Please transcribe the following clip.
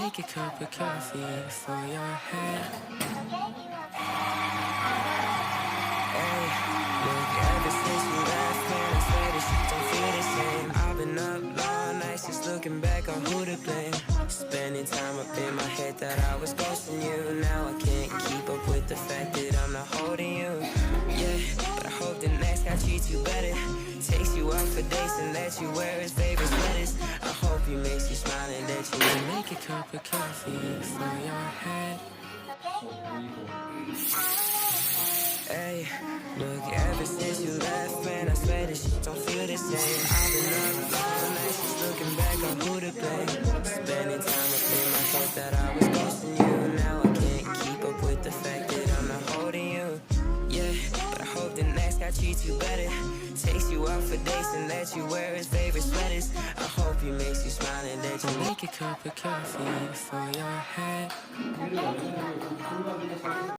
make a cup of coffee for your head. Hey, look, ever since you left, man, I swear this shit don't feel the same. I've been up all night, just looking back on who to blame. Spending time up in my head that I was ghosting you. Now I can't keep up with the fact that I'm not holding you. Yeah, but I hope the next guy treats you better. Takes you out for dates and lets you wear his favorite sweaters. I hope he makes you smile and that you can make a cup of coffee for your head. Hey, look, ever since you left, man, I swear this shit don't feel the same. I've been up all night, just looking back on who to blame. Spending time up in my head that I was ghosting you. Now I can't keep up with the fact that I'm not holding you. Yeah, but I hope the next guy treats you better. Takes you out for dates and lets you wear his favorite sweaters. I hope he makes you smile and that you make a cup of coffee for your head.